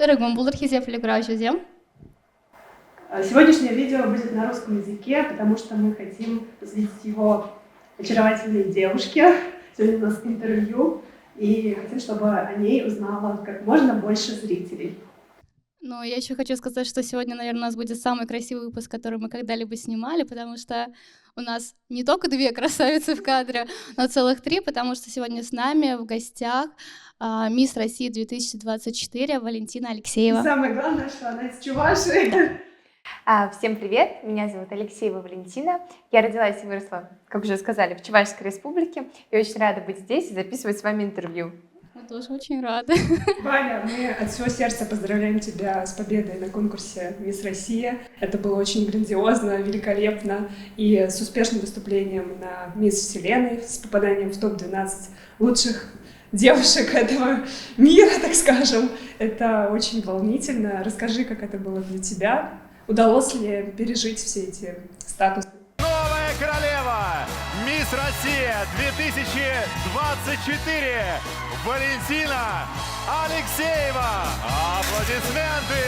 Кызларыгмын, булдыр филигра жүзем. Сегодняшнее видео будет на русском языке, потому что мы хотим посвятить его очаровательной девушке. Сегодня у нас интервью, и хотим, чтобы о ней узнало как можно больше зрителей. Но я еще хочу сказать, что сегодня, наверное, у нас будет самый красивый выпуск, который мы когда-либо снимали, потому что у нас не только две красавицы в кадре, но целых три, потому что сегодня с нами в гостях мисс России 2024 Валентина И Алексеева. самое главное, что она из Чувашии. Всем привет, меня зовут Алексеева Валентина. Я родилась и выросла, как уже сказали, в Чувашской республике. И очень рада быть здесь и записывать с вами интервью. Мы тоже очень рады. Валя, мы от всего сердца поздравляем тебя с победой на конкурсе «Мисс Россия». Это было очень грандиозно, великолепно. И с успешным выступлением на «Мисс Вселенной», с попаданием в топ-12 лучших девушек этого мира, так скажем. Это очень волнительно. Расскажи, как это было для тебя. Удалось ли пережить все эти статусы? Новая королева! Мисс Россия 2024! Валентина Алексеева! Аплодисменты!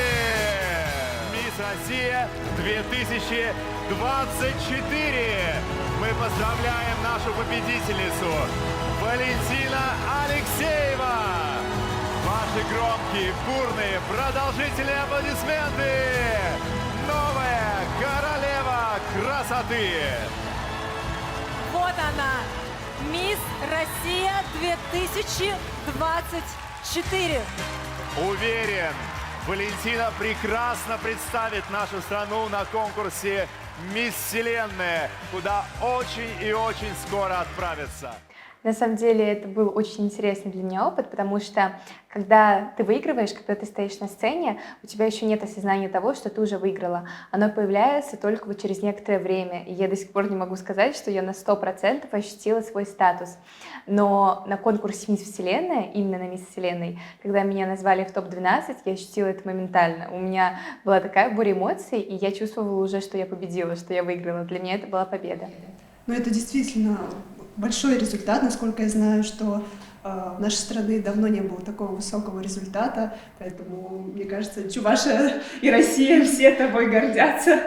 Мисс Россия 2024! Мы поздравляем нашу победительницу Валентина Алексеева! Ваши громкие, бурные, продолжительные аплодисменты! Новая королева красоты! Вот она, мисс Россия 2024. Уверен, Валентина прекрасно представит нашу страну на конкурсе «Мисс Вселенная», куда очень и очень скоро отправится. На самом деле это был очень интересный для меня опыт, потому что когда ты выигрываешь, когда ты стоишь на сцене, у тебя еще нет осознания того, что ты уже выиграла. Оно появляется только вот через некоторое время. И я до сих пор не могу сказать, что я на 100% ощутила свой статус. Но на конкурсе «Мисс Вселенная», именно на «Мисс Вселенной», когда меня назвали в топ-12, я ощутила это моментально. У меня была такая буря эмоций, и я чувствовала уже, что я победила, что я выиграла. Для меня это была победа. Ну, это действительно большой результат, насколько я знаю, что в нашей стране давно не было такого высокого результата, поэтому, мне кажется, Чувашия и Россия все тобой гордятся.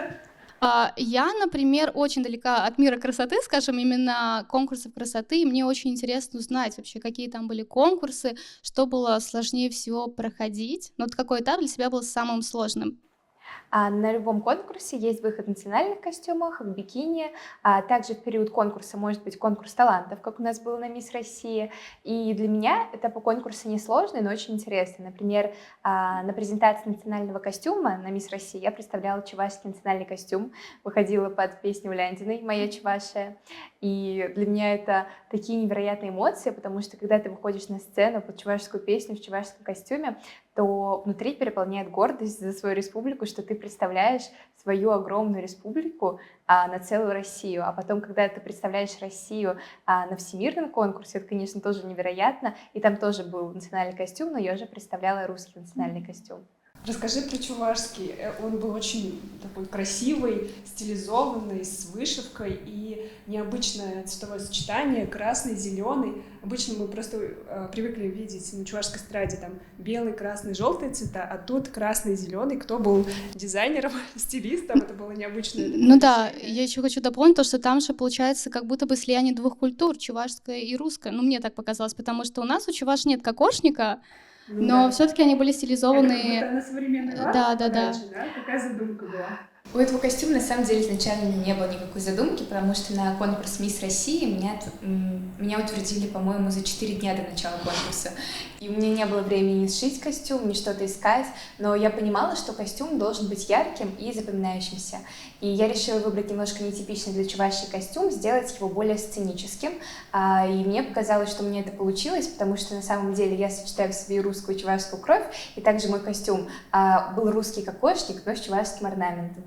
Я, например, очень далека от мира красоты, скажем, именно конкурсов красоты, и мне очень интересно узнать вообще, какие там были конкурсы, что было сложнее всего проходить, но вот какой этап для себя был самым сложным. На любом конкурсе есть выход в национальных костюмах, в бикини. Также в период конкурса может быть конкурс талантов, как у нас был на «Мисс Россия». И для меня этап конкурса несложный, но очень интересный. Например, на презентации национального костюма на «Мисс Россия» я представляла чувашский национальный костюм, выходила под песню Уляндиной «Моя Чувашия». И для меня это такие невероятные эмоции, потому что когда ты выходишь на сцену под чувашскую песню в чувашском костюме, то внутри переполняет гордость за свою республику, что ты представляешь свою огромную республику на целую Россию. А потом, когда ты представляешь Россию на всемирном конкурсе, это, конечно, тоже невероятно. И там тоже был национальный костюм, но я уже представляла русский национальный костюм. Расскажи про чувашский. Он был очень такой красивый, стилизованный, с вышивкой и необычное цветовое сочетание, красный, зеленый. Обычно мы просто привыкли видеть на чувашской эстраде там белый, красный, желтый цвета, а тут красный, зеленый. Кто был дизайнером, стилистом? Это было необычное. Ну да, я еще хочу дополнить то, что там же получается как будто бы слияние двух культур, чувашская и русская. Ну, мне так показалось, потому что у нас у чуваш нет кокошника, но все-таки они были стилизованы. Это на современный лад? Да. Какая задумка была? У этого костюма на самом деле изначально не было никакой задумки, потому что на конкурс «Мисс России» меня утвердили, по-моему, за 4 дня до начала конкурса. И у меня не было времени ни сшить костюм, ни что-то искать, но я понимала, что костюм должен быть ярким и запоминающимся. И я решила выбрать немножко нетипичный для Чувашии костюм, сделать его более сценическим. И мне показалось, что у меня это получилось, потому что на самом деле я сочетаю в себе русскую и чувашскую кровь, и также мой костюм был русский кокошник, но с чувашским орнаментом.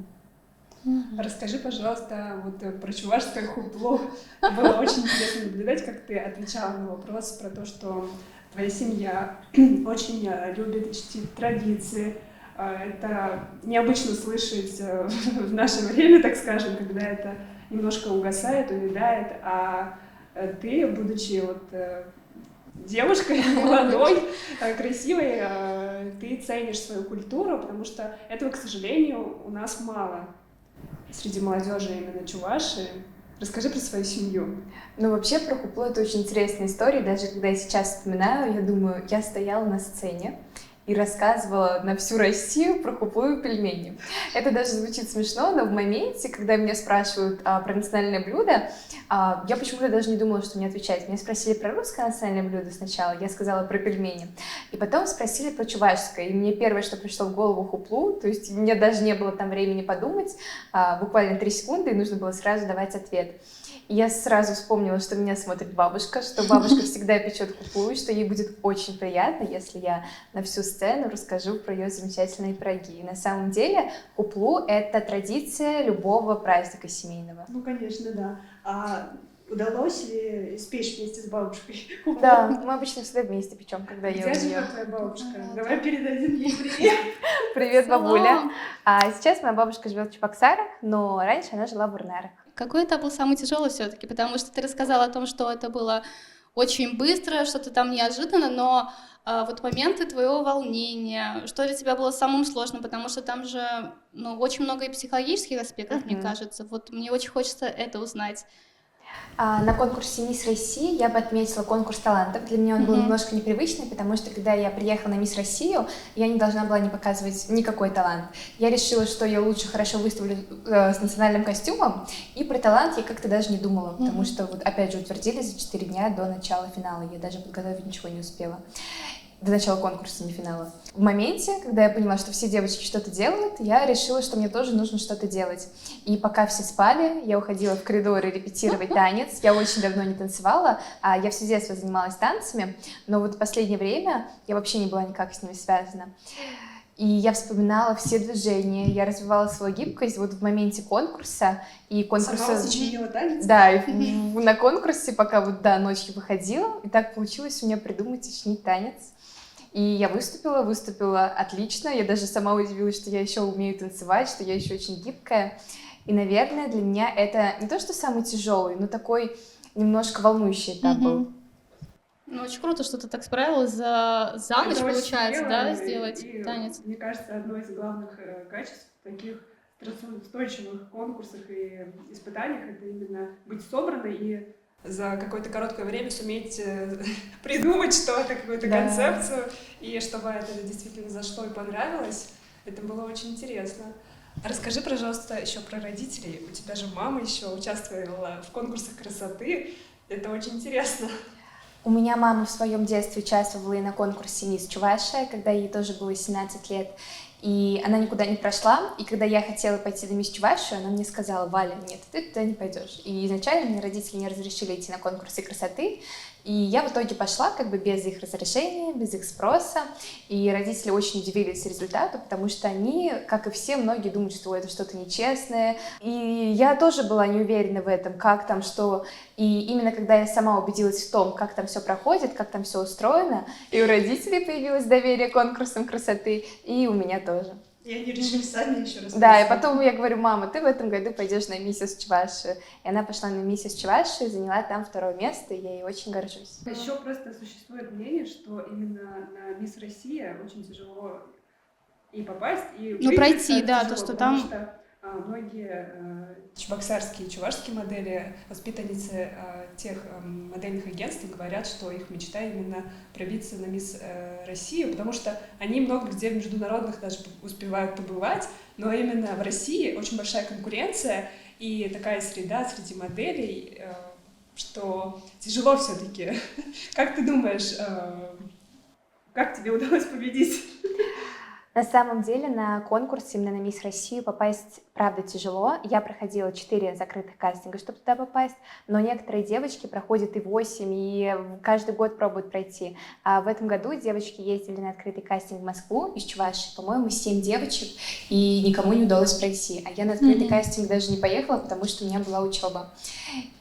Расскажи, пожалуйста, вот про чувашское хупло. Было очень интересно наблюдать, как ты отвечала на вопрос про то, что твоя семья очень любит чтить традиции. Это необычно слышать в наше время, так скажем, когда это немножко угасает, увядает, а ты, будучи вот девушкой, молодой, красивой, ты ценишь свою культуру, потому что этого, к сожалению, у нас мало среди молодежи именно Чувашии. Расскажи про свою семью. Ну, вообще, про хуплу это очень интересная история. Даже когда я сейчас вспоминаю, я думаю, я стояла на сцене и рассказывала на всю Россию про хуплу и пельмени. Это даже звучит смешно, но в моменте, когда меня спрашивают про национальное блюдо, я почему-то даже не думала, что мне отвечать. Меня спросили про русское национальное блюдо сначала, я сказала про пельмени. И потом спросили про чувашское. И мне первое, что пришло в голову, хуплу. То есть мне даже не было там времени подумать. Буквально 3 секунды, и нужно было сразу давать ответ. И я сразу вспомнила, что меня смотрит бабушка, что бабушка всегда печет хуплу, и что ей будет очень приятно, если я на всю сцену расскажу про ее замечательные пироги. И на самом деле хуплу — это традиция любого праздника семейного. Ну, конечно, да. А удалось ли испечь вместе с бабушкой хуплу? Да, мы обычно всегда вместе печем, когда я у Где нее. живет твоя бабушка? Давай передадим ей привет. Привет, бабуля. Салам. Сейчас моя бабушка живет в Чебоксарах, но раньше она жила в Урнарах. Какой этап был самый тяжелый все-таки? Потому что ты рассказала о том, что это было очень быстро, что-то там неожиданно, но вот моменты твоего волнения, что для тебя было самым сложным, потому что там же очень много и психологических аспектов, мне кажется. Вот мне очень хочется это узнать. На конкурсе «Мисс России» я бы отметила конкурс талантов. Для меня он был немножко непривычный, потому что, когда я приехала на «Мисс Россию», я не должна была не показывать никакой талант. Я решила, что я лучше хорошо выступлю с национальным костюмом, и про талант я как-то даже не думала, потому что, вот опять же, утвердили за 4 дня до начала финала. Я даже подготовить ничего не успела. До начала конкурса, не финала. В моменте, когда я поняла, что все девочки что-то делают, я решила, что мне тоже нужно что-то делать. И пока все спали, я уходила в коридоры репетировать танец. Я очень давно не танцевала, я все детство занималась танцами, но вот в последнее время я вообще не была никак с ними связана. И я вспоминала все движения, я развивала свою гибкость вот в моменте конкурса. И конкурса... Сама сочинила танец? Да, и на конкурсе, пока вот, да, ночью выходила, и так получилось у меня придумать сочинить танец. И я выступила отлично, я даже сама удивилась, что я еще умею танцевать, что я еще очень гибкая. И, наверное, для меня это не то, что самый тяжелый, но такой немножко волнующий этап был. Ну, очень круто, что ты так справилась за ночь, Это очень получается, смело, да, сделать и, танец. Мне кажется, одно из главных качеств таких стрессоустойчивых конкурсах и испытаниях — это именно быть собранной и за какое-то короткое время суметь придумать что-то, какую-то концепцию, и чтобы это действительно зашло и понравилось. Это было очень интересно. А расскажи, пожалуйста, еще про родителей. У тебя же мама еще участвовала в конкурсах красоты. Это очень интересно. У меня мама в своем детстве участвовала и на конкурсе «Мисс Чувашия», когда ей тоже было 17 лет. И она никуда не прошла, и когда я хотела пойти на «Мисс Чувашию», она мне сказала: «Валя, нет, ты туда не пойдешь». И изначально мне родители не разрешили идти на конкурсы красоты, и я в итоге пошла как бы без их разрешения, без их спроса, и родители очень удивились результату, потому что они, как и все, многие думают, что это что-то нечестное, и я тоже была не уверена в этом, как там, что, и именно когда я сама убедилась в том, как там все проходит, как там все устроено, и у родителей появилось доверие к конкурсам красоты, и у меня тоже. И они решили сами еще раз. Да, и потом я говорю: мама, ты в этом году пойдешь на «Миссис Чувашию». И она пошла на «Миссис Чувашию», заняла там 2 место, и я ей очень горжусь. Еще просто существует мнение, что именно на «Мисс Россия» очень тяжело и попасть, и пройти, выиграть да, тяжело, то, что потому там... что многие чебоксарские, чувашские модели, воспитанницы тех модельных агентств, говорят, что их мечта именно пробиться на «Мисс Россию», потому что они много где в международных даже успевают побывать, но именно в России очень большая конкуренция и такая среда среди моделей, что тяжело все-таки. Как ты думаешь, как тебе удалось победить? На самом деле на конкурсе именно на «Мисс Россию» попасть, правда, тяжело. Я проходила 4 закрытых кастинга, чтобы туда попасть, но некоторые девочки проходят и 8, и каждый год пробуют пройти. А в этом году девочки ездили на открытый кастинг в Москву из Чувашии, по-моему, 7 девочек, и никому не удалось пройти. А я на открытый кастинг даже не поехала, потому что у меня была учеба.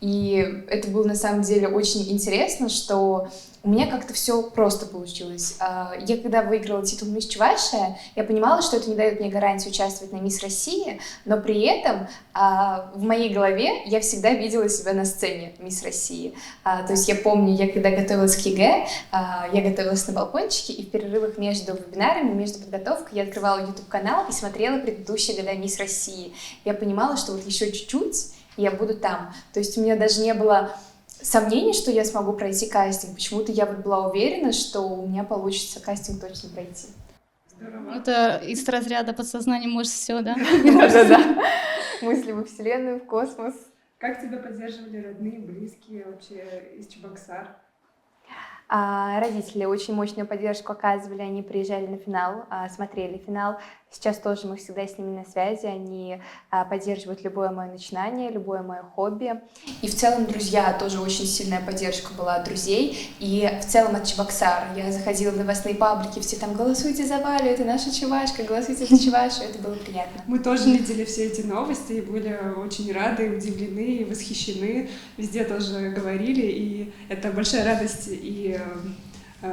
И это было на самом деле очень интересно, что у меня как-то все просто получилось. Я когда выиграла титул «Мисс Чувашия», Я понимала, что это не дает мне гарантии участвовать на Мисс России, но при этом в моей голове я всегда видела себя на сцене Мисс России. То есть я помню, я когда готовилась к ЕГЭ, я готовилась на балкончике, и в перерывах между вебинарами, между подготовкой я открывала YouTube-канал и смотрела предыдущие года Мисс России. Я понимала, что вот еще чуть-чуть, и я буду там. То есть у меня даже не было сомнений, что я смогу пройти кастинг. Почему-то я вот была уверена, что у меня получится кастинг точно пройти. Это из разряда подсознания может все, да? Да-да-да. Мысли во Вселенную, в космос. Как тебя поддерживали родные, близкие вообще из Чебоксар? Родители очень мощную поддержку оказывали, они приезжали на финал, смотрели финал. Сейчас тоже мы всегда с ними на связи, они поддерживают любое мое начинание, любое мое хобби. И в целом, друзья, тоже очень сильная поддержка была от друзей. И в целом от Чебоксар. Я заходила в новостные паблики, все там «Голосуйте за Валю, это наша Чувашка, голосуйте за Чувашу». Это было приятно. Мы тоже видели все эти новости и были очень рады, удивлены и восхищены. Везде тоже говорили, и это большая радость и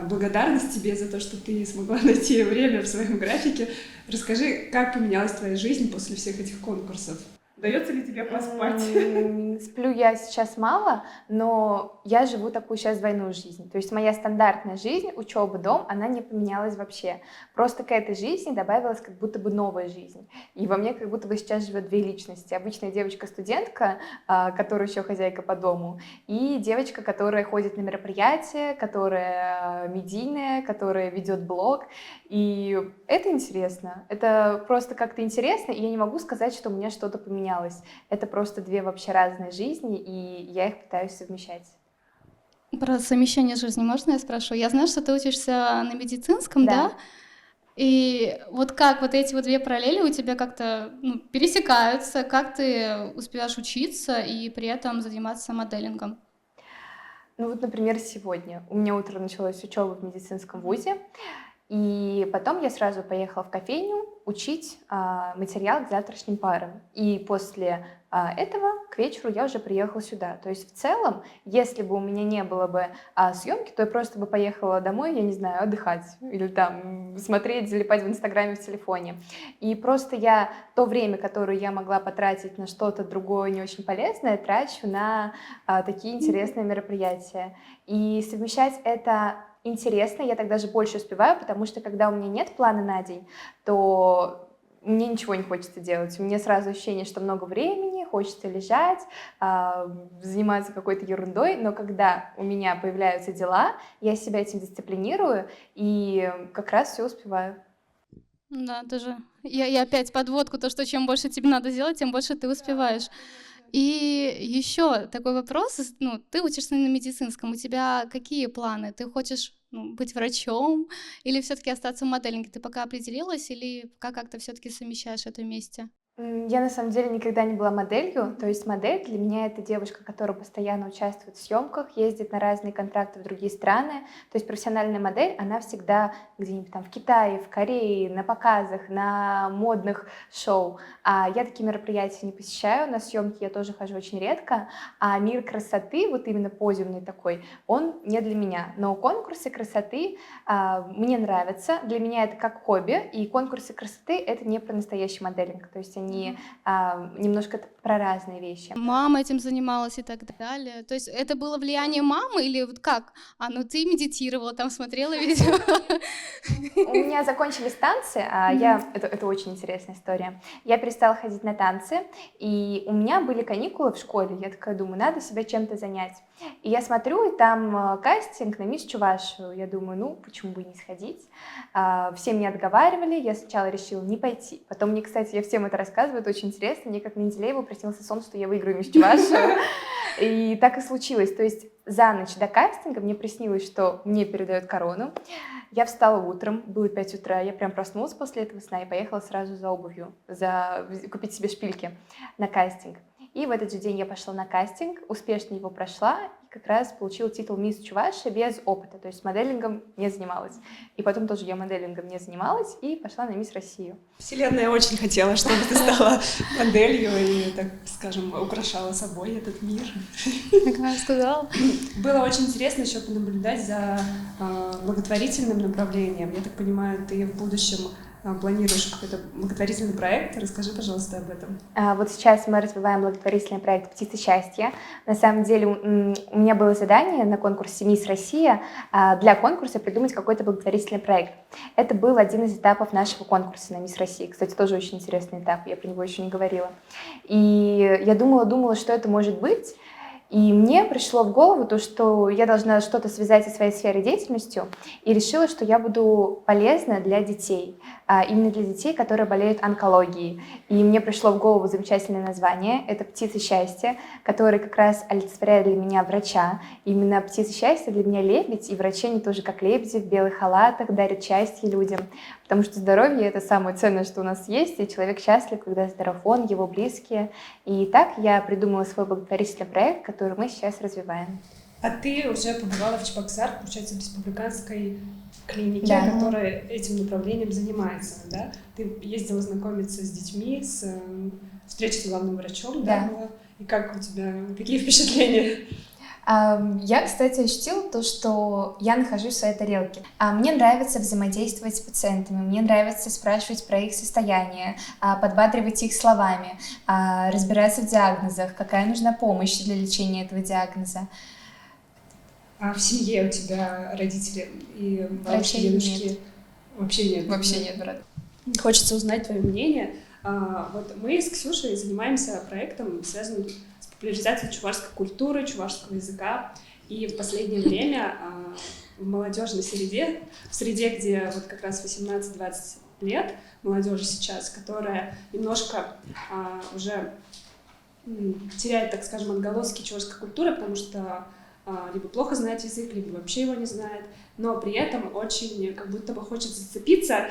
благодарность тебе за то, что ты смогла найти время в своем графике. Расскажи, как поменялась твоя жизнь после всех этих конкурсов? Удается ли тебе поспать? Сплю я сейчас мало, но я живу такую сейчас двойную жизнь. То есть моя стандартная жизнь, учеба, дом, она не поменялась вообще. Просто к этой жизни добавилась как будто бы новая жизнь. И во мне как будто бы сейчас живет две личности. Обычная девочка-студентка, которая еще хозяйка по дому, и девочка, которая ходит на мероприятия, которая медийная, которая ведет блог. И это интересно. Это просто как-то интересно, и я не могу сказать, что у меня что-то поменялось. Это просто две вообще разные жизни, и я их пытаюсь совмещать. Про совмещение жизни можно я спрошу? Я знаю, что ты учишься на медицинском, да? И вот как вот эти вот две параллели у тебя как-то пересекаются? Как ты успеваешь учиться и при этом заниматься моделингом? Ну вот, например, сегодня. У меня утром началась учеба в медицинском вузе, и потом я сразу поехала в кофейню учить материал к завтрашним парам. И после этого к вечеру я уже приехала сюда. То есть в целом, если бы у меня не было бы съемки, то я просто бы поехала домой, я не знаю, отдыхать или там смотреть, залипать в Инстаграме, в телефоне. И просто я то время, которое я могла потратить на что-то другое не очень полезное, трачу на такие интересные мероприятия. И совмещать это интересно, я так даже больше успеваю, потому что когда у меня нет плана на день, то мне ничего не хочется делать. У меня сразу ощущение, что много времени, хочется лежать, заниматься какой-то ерундой, но когда у меня появляются дела, я себя этим дисциплинирую и как раз все успеваю. Да, тоже. Я опять подводку, то, что чем больше тебе надо сделать, тем больше ты успеваешь. И еще такой вопрос, ты учишься на медицинском, у тебя какие планы? Ты хочешь быть врачом или все-таки остаться в моделинге? Ты пока определилась или пока как-то все-таки совмещаешь это вместе? Я на самом деле никогда не была моделью, то есть модель для меня это девушка, которая постоянно участвует в съемках, ездит на разные контракты в другие страны, то есть профессиональная модель, она всегда где-нибудь там в Китае, в Корее, на показах, на модных шоу, а я такие мероприятия не посещаю, на съемки я тоже хожу очень редко, а мир красоты, вот именно подиумный такой, он не для меня, но конкурсы красоты мне нравятся, для меня это как хобби, и конкурсы красоты это не про настоящий моделинг, то есть они немножко про разные вещи. Мама этим занималась и так далее. То есть это было влияние мамы или вот как? Ты медитировала, там смотрела видео? У меня закончились танцы, это очень интересная история. Я перестала ходить на танцы, и у меня были каникулы в школе. Я такая думаю, надо себя чем-то занять. И я смотрю, и там кастинг на Мисс Чувашу. Я думаю, почему бы не сходить? Все меня отговаривали, я сначала решила не пойти. Потом мне, кстати, я всем это рассказываю, это очень интересно. Мне как Менделееву приснился сон, что я выиграю Мисс Чувашу. И так и случилось. То есть за ночь до кастинга мне приснилось, что мне передают корону. Я встала утром, было 5 утра, я прям проснулась после этого сна и поехала сразу за обувью, купить себе шпильки на кастинг. И в этот же день я пошла на кастинг, успешно его прошла, и как раз получила титул Мисс Чувашия без опыта, то есть моделингом не занималась. И потом тоже я моделингом не занималась и пошла на Мисс Россию. Вселенная очень хотела, чтобы ты стала моделью и, так скажем, украшала собой этот мир. Как она сказала. Было очень интересно еще понаблюдать за благотворительным направлением. Я так понимаю, ты в будущем планируешь какой-то благотворительный проект. Расскажи, пожалуйста, об этом. Вот сейчас мы развиваем благотворительный проект «Птицы счастья». На самом деле у меня было задание на конкурсе «Мисс Россия» для конкурса придумать какой-то благотворительный проект. Это был один из этапов нашего конкурса на «Мисс Россия». Кстати, тоже очень интересный этап, я про него еще не говорила. И я думала, что это может быть. И мне пришло в голову то, что я должна что-то связать со своей сферой деятельностью, и решила, что я буду полезна для детей, именно для детей, которые болеют онкологией. И мне пришло в голову замечательное название — это «Птицы счастья», которые как раз олицетворяют для меня врача. Именно «Птицы счастья» для меня лебедь, и врачи, они тоже как лебеди в белых халатах дарят счастье людям. Потому что здоровье — это самое ценное, что у нас есть, и человек счастлив, когда здоров он, его близкие. И так я придумала свой благотворительный проект, который мы сейчас развиваем. А ты уже побывала в Чебоксарах, получается, в республиканской клинике, Да. которая этим направлением занимается, да? Ты ездила знакомиться с детьми, встреча с главным врачом, да, Да. была? И как у тебя, какие впечатления? Я, кстати, ощутила то, что я нахожусь в своей тарелке. Мне нравится взаимодействовать с пациентами, мне нравится спрашивать про их состояние, подбадривать их словами, разбираться в диагнозах, какая нужна помощь для лечения этого диагноза. А в семье у тебя родители и бабушки, Врачей дедушки? нет. Вообще нет. Вообще нет, брат. Хочется узнать твое мнение. Вот мы с Ксюшей занимаемся проектом, связанным с популяризацией чувашской культуры, чувашского языка. И в последнее время в молодежной среде, в среде, где вот как раз 18-20 лет молодежи сейчас, которая немножко уже теряет, так скажем, отголоски чувашской культуры, потому что либо плохо знает язык, либо вообще его не знает, но при этом очень как будто бы хочет зацепиться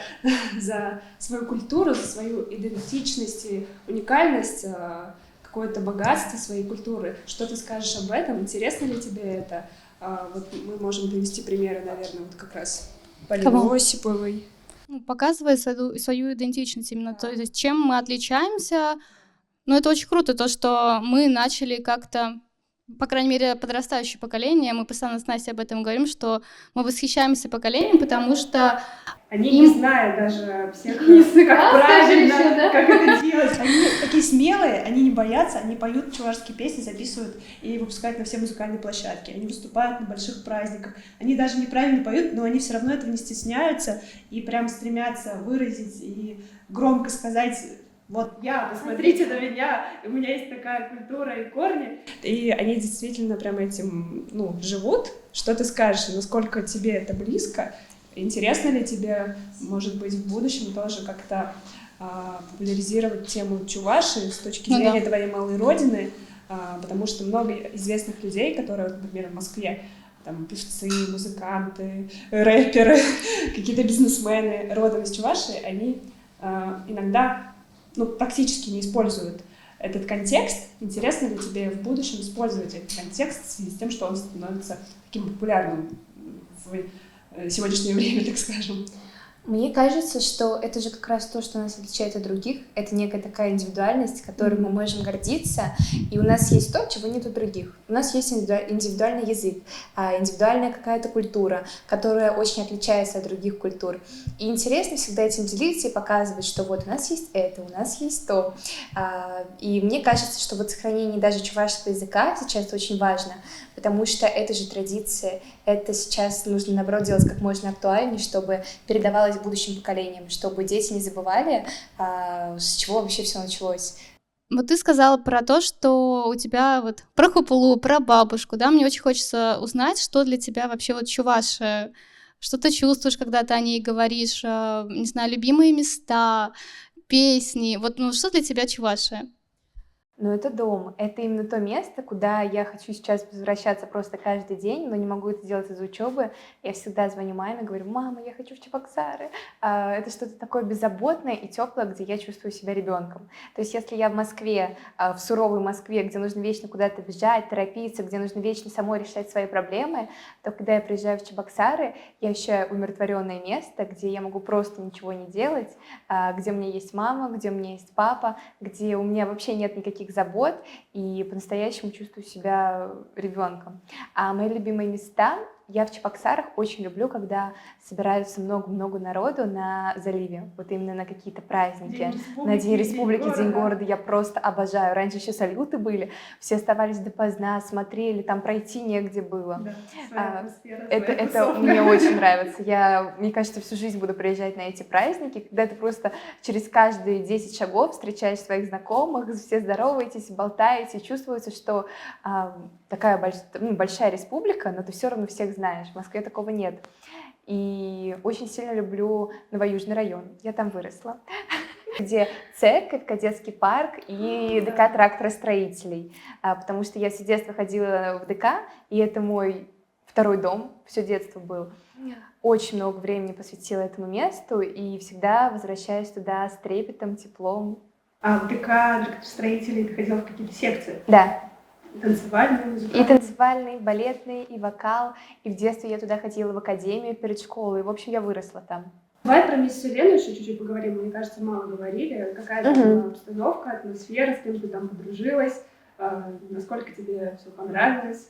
за свою культуру, за свою идентичность и уникальность, какое-то богатство своей культуры. Что ты скажешь об этом? Интересно ли тебе это? Вот мы можем привести примеры, наверное, вот как раз Полины Кого? Осиповой. Показывает свою идентичность именно, то есть чем мы отличаемся. Ну, это очень круто, то, что мы начали как-то, по крайней мере, подрастающее поколение, мы постоянно с Настей об этом говорим, что мы восхищаемся поколением, потому что Они не знают даже всех, как правильно, как это делать. Они такие смелые, они не боятся, они поют чувашские песни, записывают и выпускают на все музыкальные площадки. Они выступают на больших праздниках. Они даже неправильно поют, но они все равно этого не стесняются и прям стремятся выразить и громко сказать: вот я, посмотрите на меня, у меня есть такая культура и корни. И они действительно прям этим, живут. Что ты скажешь, насколько тебе это близко? Интересно ли тебе, может быть, в будущем тоже как-то популяризировать тему Чувашии с точки зрения твоей малой родины? Потому что много известных людей, которые, например, в Москве, там, певцы, музыканты, рэперы, какие-то бизнесмены родом из Чувашии, они иногда практически не используют этот контекст. Интересно ли тебе в будущем использовать этот контекст в связи с тем, что он становится таким популярным в сегодняшнее время, так скажем? Мне кажется, что это же как раз то, что нас отличает от других. Это некая такая индивидуальность, которой мы можем гордиться. И у нас есть то, чего нет у других. У нас есть индивидуальный язык, индивидуальная какая-то культура, которая очень отличается от других культур. И интересно всегда этим делиться и показывать, что вот у нас есть это, у нас есть то. И мне кажется, что вот сохранение даже чувашского языка сейчас очень важно, потому что это же традиция, это сейчас нужно, наоборот, делать как можно актуальнее, чтобы передавалось будущим поколениям, чтобы дети не забывали, с чего вообще все началось. Вот ты сказала про то, что у тебя вот про хупулу, про бабушку, да, мне очень хочется узнать, что для тебя вообще вот Чувашия, что ты чувствуешь, когда ты о ней говоришь, не знаю, любимые места, песни, вот, что для тебя Чувашия? Но это дом, это именно то место, куда я хочу сейчас возвращаться просто каждый день, но не могу это делать из-за учебы. Я всегда звоню маме, говорю: мама, я хочу в Чебоксары. Это что-то такое беззаботное и теплое, где я чувствую себя ребенком. То есть если я в Москве, в суровой Москве, где нужно вечно куда-то бежать, торопиться, где нужно вечно самой решать свои проблемы, то когда я приезжаю в Чебоксары, я ощущаю умиротворенное место, где я могу просто ничего не делать, где у меня есть мама, где у меня есть папа, где у меня вообще нет никаких забот, и по-настоящему чувствую себя ребенком. А мои любимые места, Я в Чебоксарах очень люблю, когда собираются много-много народу на заливе, вот именно на какие-то праздники. На День Республики, День города я просто обожаю. Раньше еще салюты были, все оставались допоздна, смотрели, там пройти негде было. Да, своя атмосфера, Это тусовка. мне очень нравится. Мне кажется, всю жизнь буду приезжать на эти праздники, когда ты просто через каждые 10 шагов встречаешь своих знакомых, все здороваетесь, болтаете, чувствуется, что такая большая республика, но ты все равно всех знаешь. В Москве такого нет. И очень сильно люблю Новоюжный район. Я там выросла. Где церковь, кадетский парк и ДК тракторостроителей. Потому что я все детство ходила в ДК, и это мой второй дом, все детство был. Очень много времени посвятила этому месту и всегда возвращаюсь туда с трепетом, теплом. А в ДК строителей ты ходила в какие-то секции? Да. Танцевальные, И музыкальные? танцевальный, и балетный, и вокал. И в детстве я туда ходила в академию перед школой. В общем, я выросла там. Давай про Мисс Вселенную еще чуть-чуть поговорим. Мне кажется, мало говорили. Какая там была обстановка, атмосфера, с кем ты там подружилась, насколько тебе все понравилось?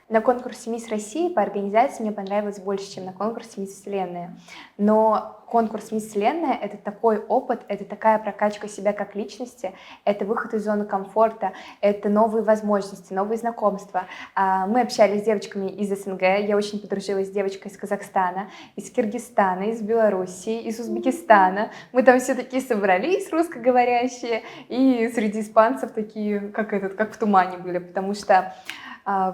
На конкурсе «Мисс России» по организации мне понравилось больше, чем на конкурсе «Мисс Вселенная». Но конкурс «Мисс Вселенная» — это такой опыт, это такая прокачка себя как личности, это выход из зоны комфорта, это новые возможности, новые знакомства. Мы общались с девочками из СНГ, я очень подружилась с девочкой из Казахстана, из Киргизстана, из Белоруссии, из Узбекистана. Мы там все такие собрались, русскоговорящие, и среди испанцев такие, как в тумане были, потому что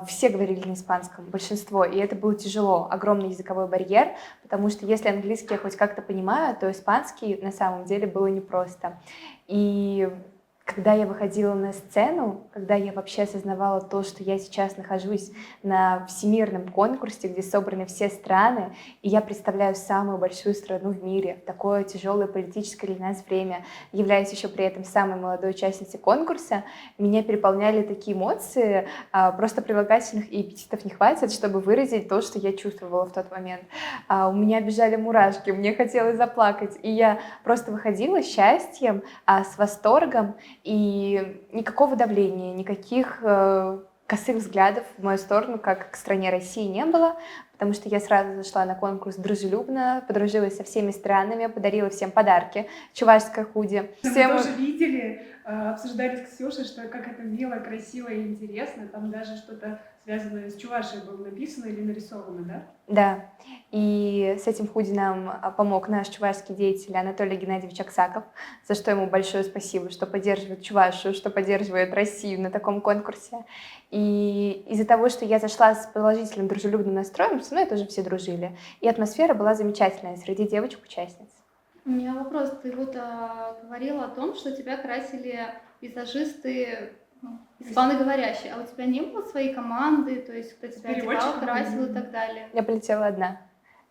все говорили на испанском, большинство, и это было тяжело, огромный языковой барьер, потому что если английский я хоть как-то понимаю, то испанский на самом деле было непросто. И когда я выходила на сцену, когда я вообще осознавала то, что я сейчас нахожусь на всемирном конкурсе, где собраны все страны, и я представляю самую большую страну в мире в такое тяжелое политическое для нас время, являясь еще при этом самой молодой участницей конкурса, меня переполняли такие эмоции, просто прилагательных и эпитетов не хватит, чтобы выразить то, что я чувствовала в тот момент. У меня бежали мурашки, мне хотелось заплакать, и я просто выходила с счастьем, с восторгом, и никакого давления, никаких косых взглядов в мою сторону, как к стране России, не было, потому что я сразу зашла на конкурс дружелюбно, подружилась со всеми странами, подарила всем подарки, чувашское худи. Мы тоже видели, обсуждали с Ксюшей, что как это мило, красиво и интересно. Там даже что-то связанное с Чувашией было написано или нарисовано, да? Да, и с этим худи нам помог наш чувашский деятель Анатолий Геннадьевич Аксаков, за что ему большое спасибо, что поддерживает Чувашию, что поддерживает Россию на таком конкурсе. И из-за того, что я зашла с положительным дружелюбным настроем, со мной тоже все дружили. И атмосфера была замечательная среди девочек-участниц. У меня вопрос. Ты вот говорила о том, что тебя красили визажисты испаноговорящие, а у тебя не было своей команды, то есть кто тебя одевал, красил и так далее? Я полетела одна.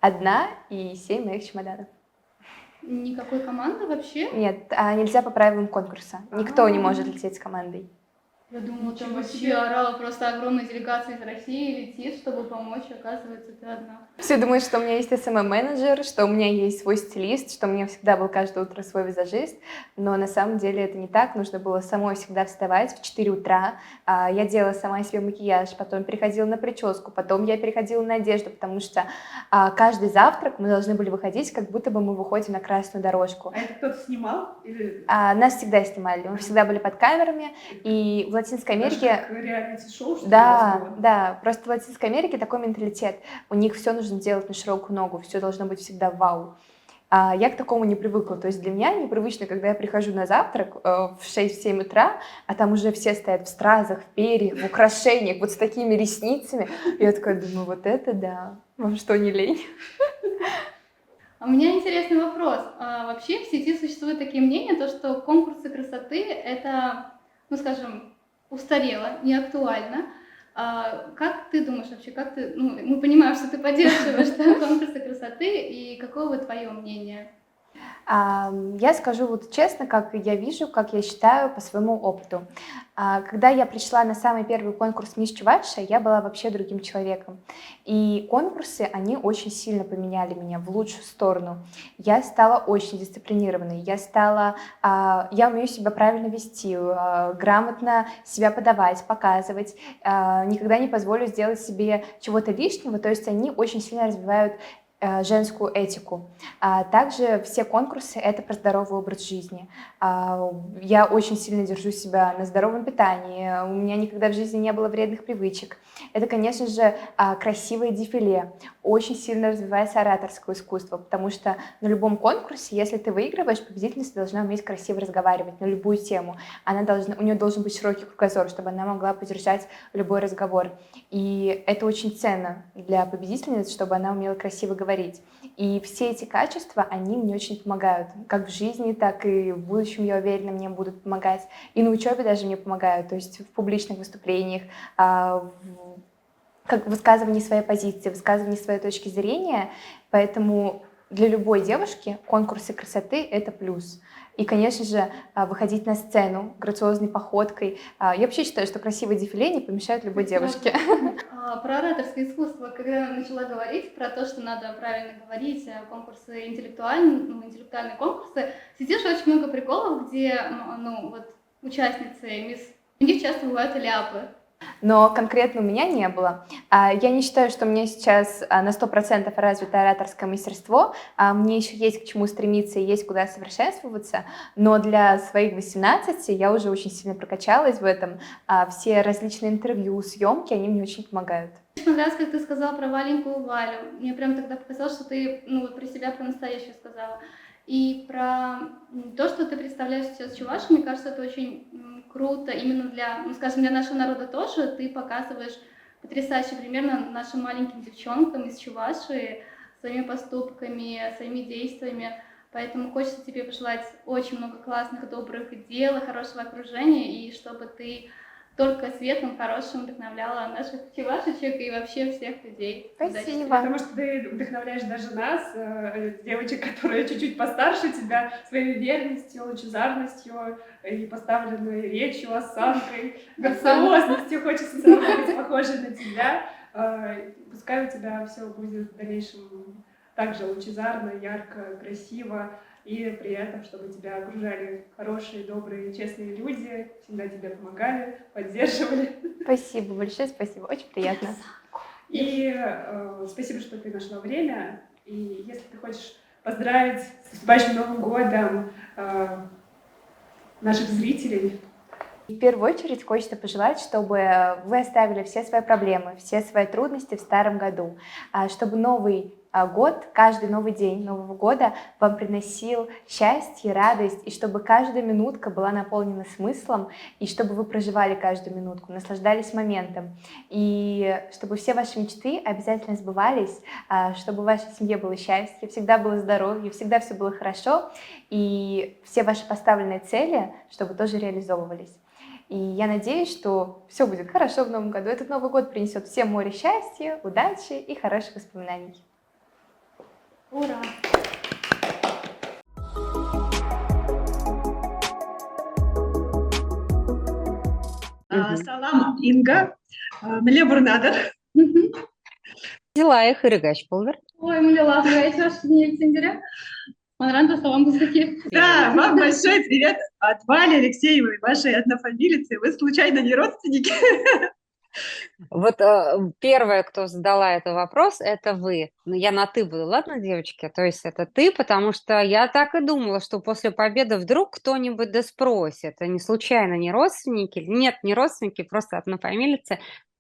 Одна и 7 моих чемоданов. Никакой команды вообще? Нет, нельзя по правилам конкурса. Никто не может лететь с командой. Я думала, там вообще орала, просто огромная делегация из России летит, чтобы помочь, оказывается, ты одна. Все думают, что у меня есть SMM-менеджер, что у меня есть свой стилист, что у меня всегда был каждое утро свой визажист, но на самом деле это не так, нужно было самой всегда вставать в 4 утра, я делала сама себе макияж, потом переходила на прическу, потом я переходила на одежду, потому что каждый завтрак мы должны были выходить, как будто бы мы выходим на красную дорожку. А это кто-то снимал? Или... Нас всегда снимали, мы всегда были под камерами, и в Латинской Америке... Как реалити-шоу, что ли? Да, просто в Латинской Америке такой менталитет. У них все нужно делать на широкую ногу, все должно быть всегда вау. Я к такому не привыкла. То есть для меня непривычно, когда я прихожу на завтрак в 6-7 утра, а там уже все стоят в стразах, в перьях, в украшениях, вот с такими ресницами. Я такая думаю, вот это да, вам что, не лень? А у меня интересный вопрос. Вообще в сети существуют такие мнения, то, что конкурсы красоты — это, ну скажем, устарело, не актуально. Как ты думаешь вообще, мы понимаем, что ты поддерживаешь конкурсы красоты, и какое твое мнение? Я скажу вот честно, как я вижу, как я считаю по своему опыту. Когда я пришла на самый первый конкурс «Мисс Чувашия», я была вообще другим человеком. И конкурсы, они очень сильно поменяли меня в лучшую сторону. Я стала очень дисциплинированной, я умею себя правильно вести, грамотно себя подавать, показывать, никогда не позволю сделать себе чего-то лишнего, то есть они очень сильно развивают женскую этику. Также все конкурсы — это про здоровый образ жизни. Я очень сильно держу себя на здоровом питании, у меня никогда в жизни не было вредных привычек. Это, конечно же, красивое дефиле. Очень сильно развивается ораторское искусство, потому что на любом конкурсе, если ты выигрываешь, победительница должна уметь красиво разговаривать на любую тему. У нее должен быть широкий кругозор, чтобы она могла поддержать любой разговор. И это очень ценно для победительницы, чтобы она умела красиво говорить. И все эти качества, они мне очень помогают. Как в жизни, так и в будущем, я уверена, мне будут помогать. И на учебе даже мне помогают. То есть в публичных выступлениях, как высказывание своей позиции, высказывание своей точки зрения. Поэтому для любой девушки конкурсы красоты — это плюс. И, конечно же, выходить на сцену грациозной походкой. Я вообще считаю, что красивое дефиле не помешает любой девушке. Про ораторское искусство, когда я начала говорить про то, что надо правильно говорить, конкурсы интеллектуальные конкурсы, сидишь очень много приколов, где участницы у них часто бывают ляпы. Но конкретно у меня не было. Я не считаю, что у меня сейчас на 100% развито ораторское мастерство. Мне еще есть к чему стремиться и есть куда совершенствоваться. Но для своих 18 я уже очень сильно прокачалась в этом. Все различные интервью, съемки, они мне очень помогают. Мне понравилось, как ты сказала про маленькую Валю. Мне прям тогда показалось, что ты про себя про настоящую сказала. И про то, что ты представляешь сейчас Чувашию, мне кажется, это очень круто именно для нашего народа тоже. Ты показываешь потрясающий пример нашим маленьким девчонкам из Чувашии своими поступками, своими действиями. Поэтому хочется тебе пожелать очень много классных, добрых дел, хорошего окружения, и чтобы ты только светлым, хорошим вдохновляла наших чувашечек и вообще всех людей. Спасибо. Потому что ты вдохновляешь даже нас, девочек, которые чуть-чуть постарше тебя, своей верностью, лучезарностью и поставленной речью, осанкой, грациозностью. Хочется сразу быть похожей на тебя. Пускай у тебя все будет в дальнейшем так же лучезарно, ярко, красиво. И при этом, чтобы тебя окружали хорошие, добрые, честные люди, всегда тебе помогали, поддерживали. Спасибо большое, спасибо, очень приятно. И спасибо, что ты нашла время. И если ты хочешь поздравить с наступающим Новым годом наших зрителей. В первую очередь хочется пожелать, чтобы вы оставили все свои проблемы, все свои трудности в старом году, чтобы новый год, каждый новый день Нового года вам приносил счастье, радость, и чтобы каждая минутка была наполнена смыслом, и чтобы вы проживали каждую минутку, наслаждались моментом, и чтобы все ваши мечты обязательно сбывались, чтобы в вашей семье было счастье, всегда было здоровье, всегда все было хорошо, и все ваши поставленные цели, чтобы тоже реализовывались. И я надеюсь, что все будет хорошо в Новом году. Этот Новый год принесет всем море счастья, удачи и хороших воспоминаний. Ура! Салам, Инга. Миле Бурнадыр. Дела Хырыгач Пулвер. Ой, Мулила, Александре. Манранта салам высоки. Да, вам большой привет от Вали Алексеевой, вашей однофамилицы. Вы случайно не родственники? Вот первая, кто задала этот вопрос, это вы. Ну, я на «ты» буду, ладно, девочки? То есть это ты, потому что я так и думала, что после победы вдруг кто-нибудь да спросит. Это не случайно не родственники? Нет, не родственники, просто однофамилицы.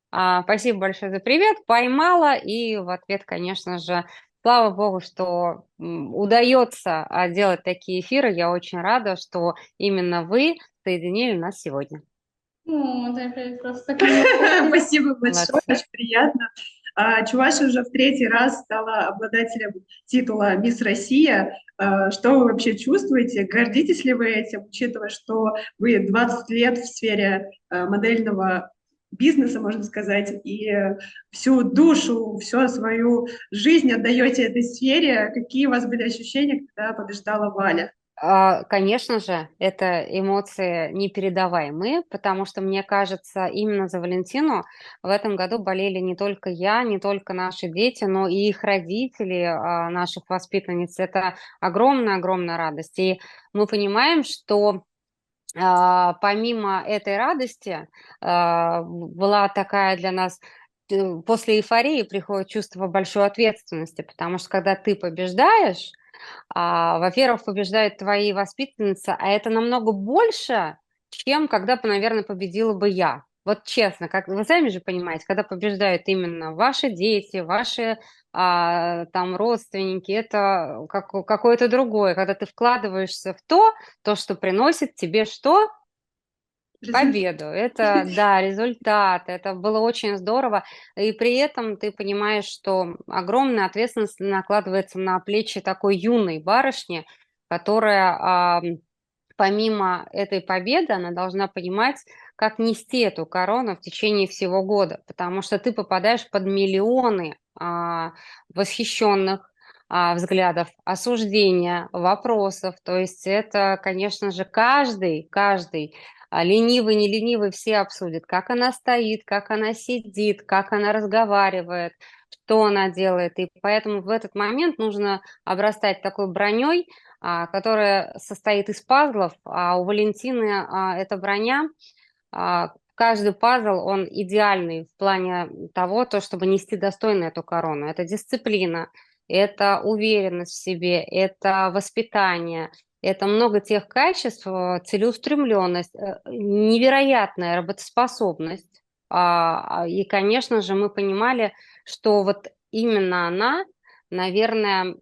Спасибо большое за привет. Поймала, и в ответ, конечно же, слава богу, что удается делать такие эфиры. Я очень рада, что именно вы соединили нас сегодня. Это просто Спасибо большое, очень приятно. Чувашия уже в 3-й раз стала обладателем титула «Мисс Россия». Что вы вообще чувствуете? Гордитесь ли вы этим, учитывая, что вы 20 лет в сфере модельного бизнеса, можно сказать, и всю душу, всю свою жизнь отдаете этой сфере. Какие у вас были ощущения, когда побеждала Валя? Конечно же, это эмоции непередаваемые, потому что, мне кажется, именно за Валентину в этом году болели не только я, не только наши дети, но и их родители, наших воспитанниц. Это огромная-огромная радость. И мы понимаем, что помимо этой радости была такая для нас после эйфории приходит чувство большой ответственности, потому что когда ты побеждаешь, во-первых, побеждают твои воспитанницы, а это намного больше, чем когда бы, наверное, победила бы я. Вот честно, как вы сами же понимаете, когда побеждают именно ваши дети, ваши там родственники, это какое-то другое, когда ты вкладываешься в то, что приносит тебе что? Победу. Это, да, результат. Это было очень здорово. И при этом ты понимаешь, что огромная ответственность накладывается на плечи такой юной барышни, которая, помимо этой победы, она должна понимать, как нести эту корону в течение всего года, потому что ты попадаешь под миллионы восхищенных взглядов, осуждения, вопросов. То есть это, конечно же, каждый ленивый, не ленивый, все обсудят, как она стоит, как она сидит, как она разговаривает, что она делает. И поэтому в этот момент нужно обрастать такой броней, которая состоит из пазлов, а у Валентины эта броня, каждый пазл, он идеальный в плане того, чтобы нести достойно эту корону. Это дисциплина, это уверенность в себе, это воспитание, это много тех качеств, целеустремленность, невероятная работоспособность. И, конечно же, мы понимали, что вот именно она, наверное,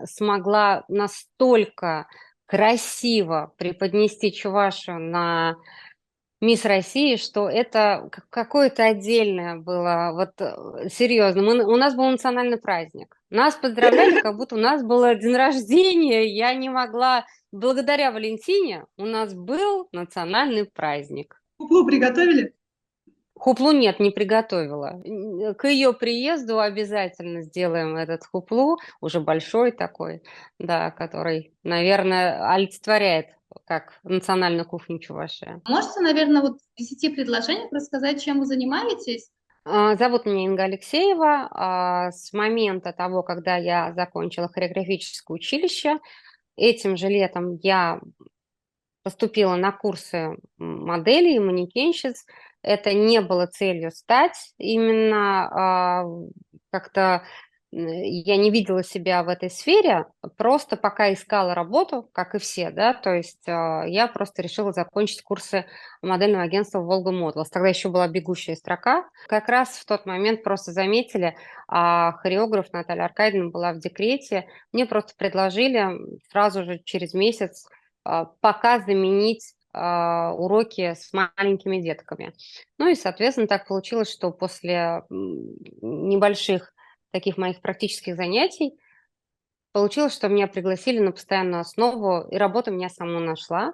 смогла настолько красиво преподнести Чувашию на Мисс России, что это какое-то отдельное было, вот серьезно. У нас был национальный праздник. Нас поздравляли, как будто у нас был день рождения. Я не могла, благодаря Валентине, у нас был национальный праздник. Куклу приготовили? Хуплу нет, не приготовила. К ее приезду обязательно сделаем этот хуплу, уже большой такой, да, который, наверное, олицетворяет как национальную кухню Чувашии. Можете, наверное, вот в 10 предложениях рассказать, чем вы занимаетесь? Зовут меня Инга Алексеева. С момента того, когда я закончила хореографическое училище, этим же летом я поступила на курсы моделей и манекенщиц. Это не было целью стать именно как-то я не видела себя в этой сфере, просто пока искала работу, как и все, да, то есть я просто решила закончить курсы модельного агентства «Волга Моделс». Тогда еще была бегущая строка. Как раз в тот момент просто заметили, хореограф Наталья Аркадьевна была в декрете, мне просто предложили сразу же через месяц пока заменить уроки с маленькими детками. Ну и, соответственно, так получилось, что после небольших таких моих практических занятий получилось, что меня пригласили на постоянную основу, и работа меня сама нашла.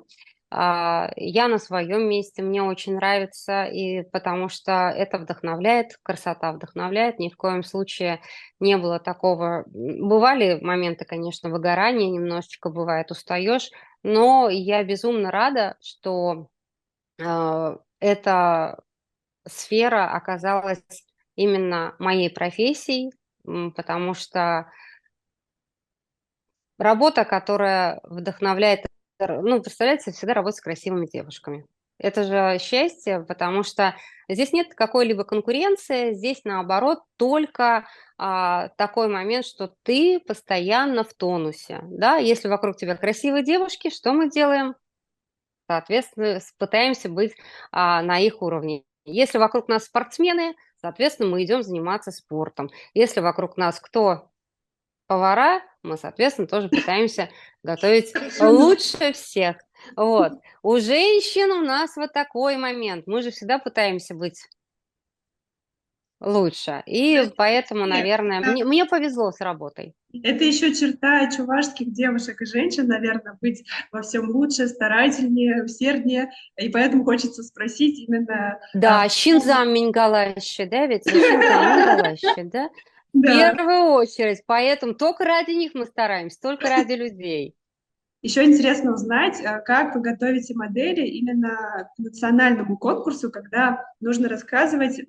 Я на своем месте, мне очень нравится, и потому что это вдохновляет, красота вдохновляет, ни в коем случае не было такого. Бывали моменты, конечно, выгорания, немножечко бывает, устаешь, но я безумно рада, что эта сфера оказалась именно моей профессией, потому что работа, которая вдохновляет, ну, представляете, всегда работать с красивыми девушками. Это же счастье, потому что здесь нет какой-либо конкуренции, здесь, наоборот, только такой момент, что ты постоянно в тонусе, да, если вокруг тебя красивые девушки, что мы делаем? Соответственно, пытаемся быть на их уровне. Если вокруг нас спортсмены, соответственно, мы идем заниматься спортом. Если вокруг нас кто? Повара, мы, соответственно, тоже пытаемся готовить лучше всех. Вот. У женщин у нас вот такой момент. Мы же всегда пытаемся быть лучше. И поэтому, наверное, мне повезло с работой. Это еще черта чувашских девушек и женщин, наверное, быть во всем лучше, старательнее, усерднее. И поэтому хочется спросить именно... Да, Шинзам Мингалаще, да, ведь Шинзам Мингалаще, да? В Да. первую очередь, поэтому только ради них мы стараемся, только ради людей. Еще интересно узнать, как вы готовите модели именно к национальному конкурсу, когда нужно рассказывать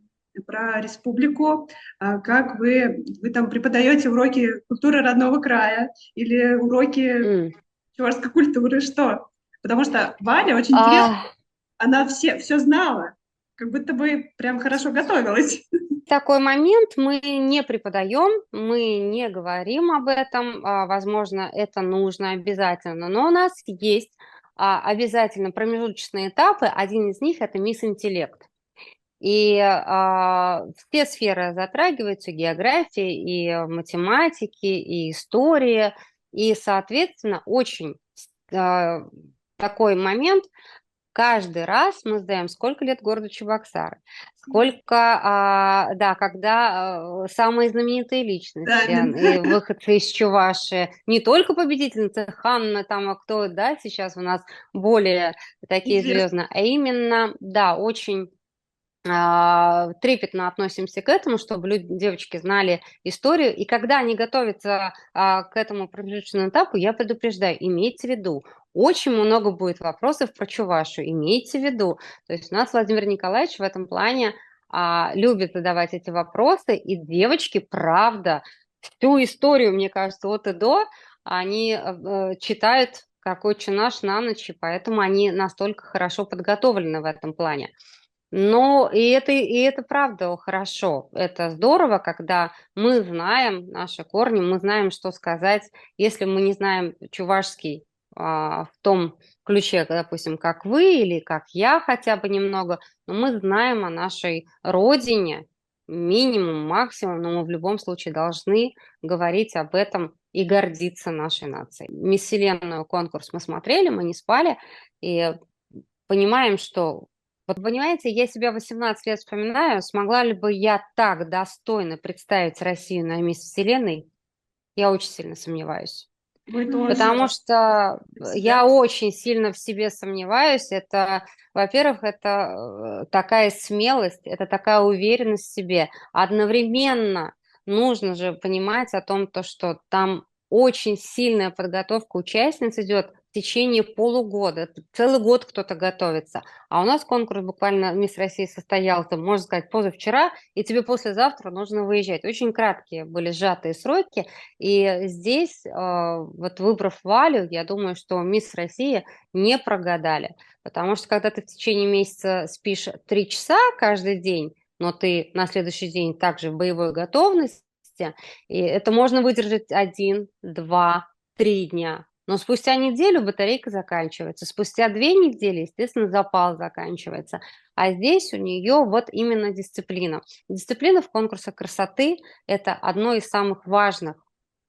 про республику, как вы там преподаете уроки культуры родного края или уроки чувашской культуры, что? Потому что Валя очень интересно, она все знала, как будто бы прям хорошо готовилась. Такой момент мы не преподаем, мы не говорим об этом, возможно, это нужно обязательно, но у нас есть обязательно промежуточные этапы, один из них – это Мисс Интеллект. И все сферы затрагиваются, география, и математики, и история, и, соответственно, очень такой момент. Каждый раз мы сдаем, сколько лет городу Чебоксары, сколько, да, когда самые знаменитые личности, и выходцы из Чувашии, не только победительница Ханна, там, а кто, да, сейчас у нас более такие звездные, а именно, да, очень трепетно относимся к этому, чтобы девочки знали историю, и когда они готовятся к этому промежуточному этапу, я предупреждаю, имейте в виду, очень много будет вопросов про Чувашию, имейте в виду. То есть у нас Владимир Николаевич в этом плане любит задавать эти вопросы, и девочки, правда, всю историю, мне кажется, от и до, они читают как «Отче наш» на ночь, и поэтому они настолько хорошо подготовлены в этом плане. Но и это правда хорошо, это здорово, когда мы знаем наши корни, мы знаем, что сказать, если мы не знаем чувашский в том ключе, допустим, как вы или как я хотя бы немного, но мы знаем о нашей родине, минимум, максимум, но мы в любом случае должны говорить об этом и гордиться нашей нацией. Мисс Вселенную конкурс мы смотрели, мы не спали, и понимаем, что... Вот понимаете, я себя 18 лет вспоминаю, смогла ли бы я так достойно представить Россию на Мисс Вселенной? Я очень сильно сомневаюсь. Потому что я очень сильно в себе сомневаюсь. Это, во-первых, это такая смелость, это такая уверенность в себе. Одновременно нужно же понимать о том, что там очень сильная подготовка участниц идет в течение полугода. Целый год кто-то готовится. А у нас конкурс буквально «Мисс России» состоялся, можно сказать, позавчера, и тебе послезавтра нужно выезжать. Очень краткие были сжатые сроки. И здесь, вот выбрав Валю, я думаю, что «Мисс Россия» не прогадали. Потому что когда ты в течение месяца спишь 3 часа каждый день, но ты на следующий день также в боевой готовности, и это можно выдержать 1, 2, 3 дня. Но спустя неделю батарейка заканчивается, спустя 2 недели, естественно, запал заканчивается. А здесь у нее вот именно дисциплина. Дисциплина в конкурсах красоты – это одно из самых важных.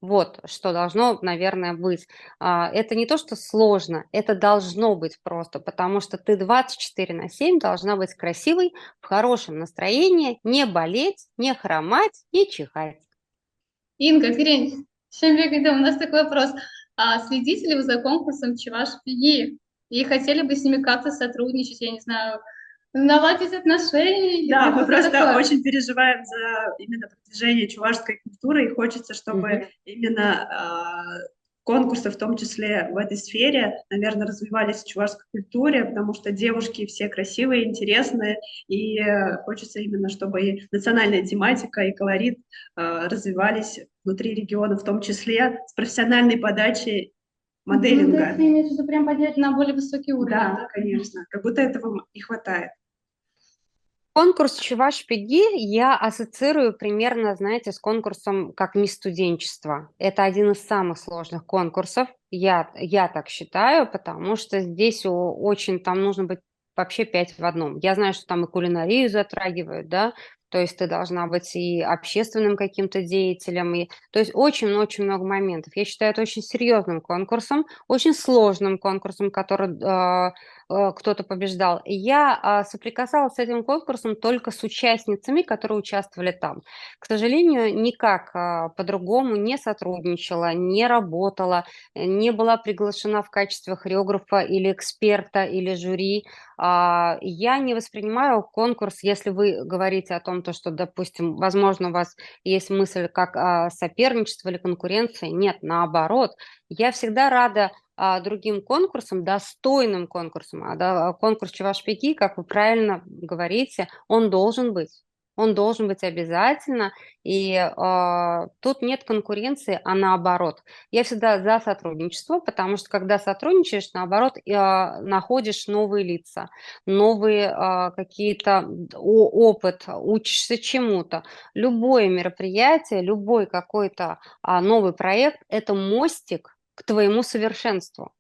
Вот что должно, наверное, быть. Это не то, что сложно, это должно быть просто, потому что ты 24/7 должна быть красивой, в хорошем настроении, не болеть, не хромать, не чихать. Инга, Грень, у нас такой вопрос. Следите ли вы за конкурсом Чуваш-Пеги? И хотели бы с ними как-то сотрудничать, я не знаю, наладить отношения? Да, мы просто очень переживаем за именно продвижение чувашской культуры, и хочется, чтобы именно конкурсы, в том числе в этой сфере, наверное, развивались в чувашской культуре, потому что девушки все красивые, интересные, и хочется именно, чтобы и национальная тематика, и колорит развивались внутри региона, в том числе с профессиональной подачей моделинга. Ты имеешь в виду прям поднять на более высокий уровень? Да, конечно, как будто этого не хватает. Конкурс Чуваш-Пеги я ассоциирую примерно, знаете, с конкурсом как «Мисс Студенчество». Это один из самых сложных конкурсов, я так считаю, потому что здесь очень, там нужно быть вообще 5 в одном. Я знаю, что там и кулинарию затрагивают, да, То есть ты должна быть и общественным каким-то деятелем, и, то есть очень-очень много моментов. Я считаю это очень серьезным конкурсом, очень сложным конкурсом, который кто-то побеждал. И я соприкасалась с этим конкурсом только с участницами, которые участвовали там. К сожалению, никак по-другому не сотрудничала, не работала, не была приглашена в качестве хореографа или эксперта, или жюри. Я не воспринимаю конкурс, если вы говорите о том, что, допустим, возможно, у вас есть мысль как соперничество или конкуренция. Нет, наоборот. Я всегда рада другим конкурсам, достойным конкурсам. Конкурс «Чувашпики», как вы правильно говорите, он должен быть. Он должен быть обязательно, и тут нет конкуренции, а наоборот. Я всегда за сотрудничество, потому что когда сотрудничаешь, наоборот, находишь новые лица, новые какие-то опыт, учишься чему-то. Любое мероприятие, любой какой-то новый проект – это мостик к твоему совершенству,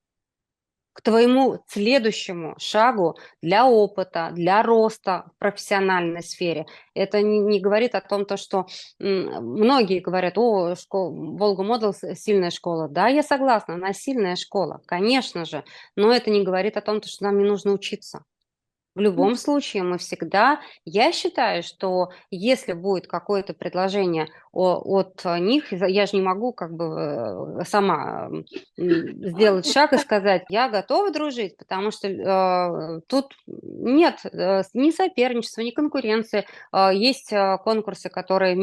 к твоему следующему шагу для опыта, для роста в профессиональной сфере. Это не говорит о том, что многие говорят, Волга Модел сильная школа. Да, я согласна, она сильная школа, конечно же, но это не говорит о том, что нам не нужно учиться. В любом случае, мы всегда, я считаю, что если будет какое-то предложение от них, я же не могу как бы сама сделать шаг и сказать, я готова дружить, потому что тут нет ни соперничества, ни конкуренции. Есть конкурсы, которые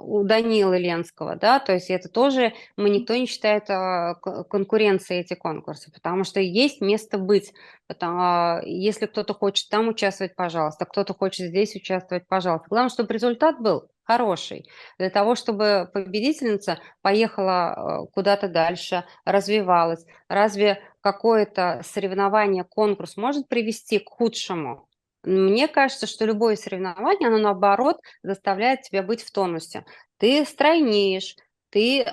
у Данилы Ленского, да, то есть это тоже, никто не считает конкуренцией эти конкурсы, потому что есть место быть, если кто-то хочет там участвовать, пожалуйста, кто-то хочет здесь участвовать, пожалуйста. Главное, чтобы результат был хороший, для того, чтобы победительница поехала куда-то дальше, развивалась. Разве какое-то соревнование, конкурс может привести к худшему? Мне кажется, что любое соревнование, оно наоборот заставляет тебя быть в тонусе. Ты стройнеешь, ты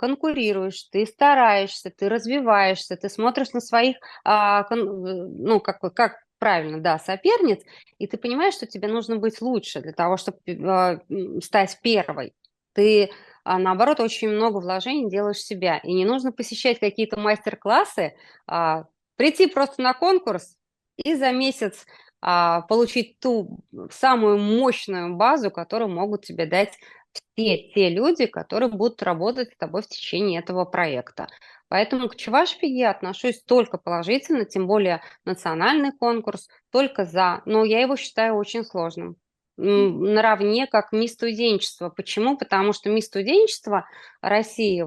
конкурируешь, ты стараешься, ты развиваешься, ты смотришь на своих, как правильно, да, соперниц, и ты понимаешь, что тебе нужно быть лучше для того, чтобы стать первой. Ты, наоборот, очень много вложений делаешь в себя, и не нужно посещать какие-то мастер-классы, прийти просто на конкурс и за месяц получить ту самую мощную базу, которую могут тебе дать все те люди, которые будут работать с тобой в течение этого проекта. Поэтому к Чувашпиге я отношусь только положительно, тем более национальный конкурс, только за, но я его считаю очень сложным. Наравне как мисс студенчества. Почему? Потому что мисс студенчества России,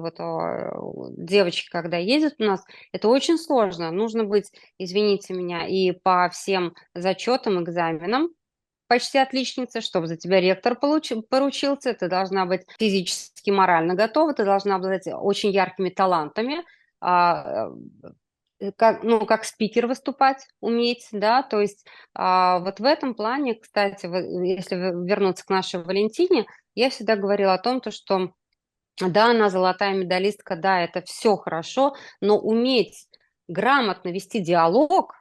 девочки, когда ездят у нас, это очень сложно. Нужно быть, извините меня, и по всем зачетам, экзаменам почти отличница, чтобы за тебя ректор поручился. Ты должна быть физически, морально готова, ты должна обладать очень яркими талантами, как спикер выступать уметь, да, то есть вот в этом плане, кстати, если вернуться к нашей Валентине, я всегда говорила о том, что да, она золотая медалистка, да, это все хорошо, но уметь грамотно вести диалог,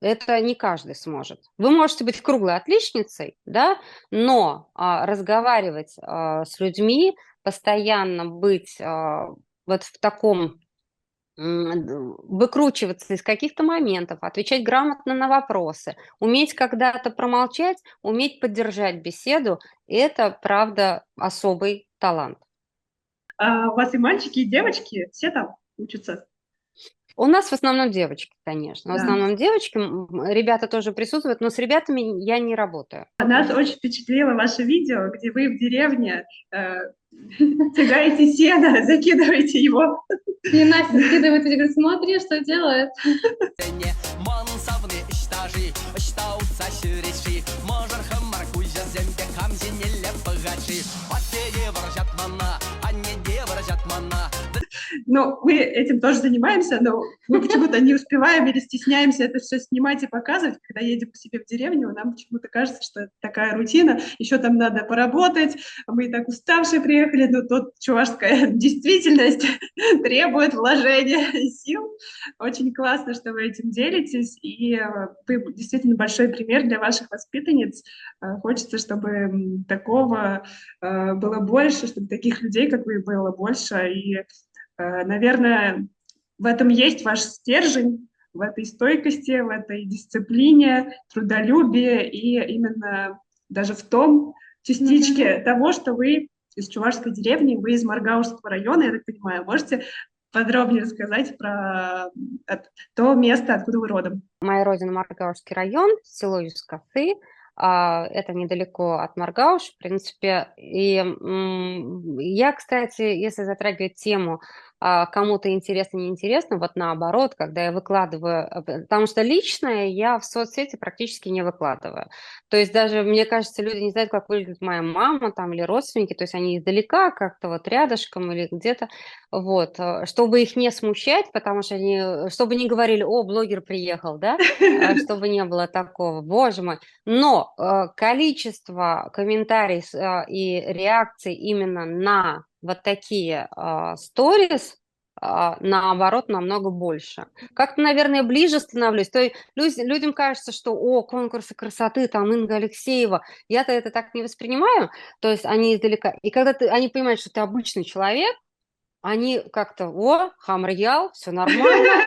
это не каждый сможет. Вы можете быть круглой отличницей, да, но разговаривать с людьми, постоянно быть вот в таком, выкручиваться из каких-то моментов, отвечать грамотно на вопросы, уметь когда-то промолчать, уметь поддержать беседу, это, правда, особый талант. А у вас и мальчики, и девочки все там учатся? У нас в основном девочки, конечно. В Да. основном девочки, ребята тоже присутствуют, но с ребятами я не работаю. Нас очень впечатлило ваше видео, где вы в деревне тягаете сено, закидываете его. И Настя скидывает и говорит, смотри, что делает. Ну, мы этим тоже занимаемся, но мы почему-то не успеваем или стесняемся это все снимать и показывать. Когда едем к себе в деревню, нам почему-то кажется, что это такая рутина. Еще там надо поработать. Мы и так уставшие приехали, но тут чувашская действительность требует вложения сил. Очень классно, что вы этим делитесь. И вы действительно большой пример для ваших воспитанниц. Хочется, чтобы такого было больше, чтобы таких людей, как вы, было больше. И наверное, в этом есть ваш стержень, в этой стойкости, в этой дисциплине, трудолюбии и именно даже в том частичке того, что вы из чувашской деревни, вы из Маргаушского района, я так понимаю. Можете подробнее рассказать про то место, откуда вы родом? Моя родина Маргаушский район, село Юскасы. Это недалеко от Маргауш, в принципе. И я, кстати, если затрагивать тему, кому-то интересно, неинтересно, вот наоборот, когда я выкладываю, потому что личное я в соцсети практически не выкладываю. То есть даже, мне кажется, люди не знают, как выглядит моя мама там или родственники, то есть они издалека, как-то вот рядышком или где-то, вот, чтобы их не смущать, потому что они, чтобы не говорили, о, блогер приехал, да, чтобы не было такого, боже мой. Но количество комментариев и реакций именно на вот такие сторис, наоборот, намного больше. Как-то, наверное, ближе становлюсь. То есть людям кажется, что, о, конкурсы красоты, там, Инга Алексеева. Я-то это так не воспринимаю. То есть они издалека. И когда они понимают, что ты обычный человек, они как-то, о, Хамриял, все нормально,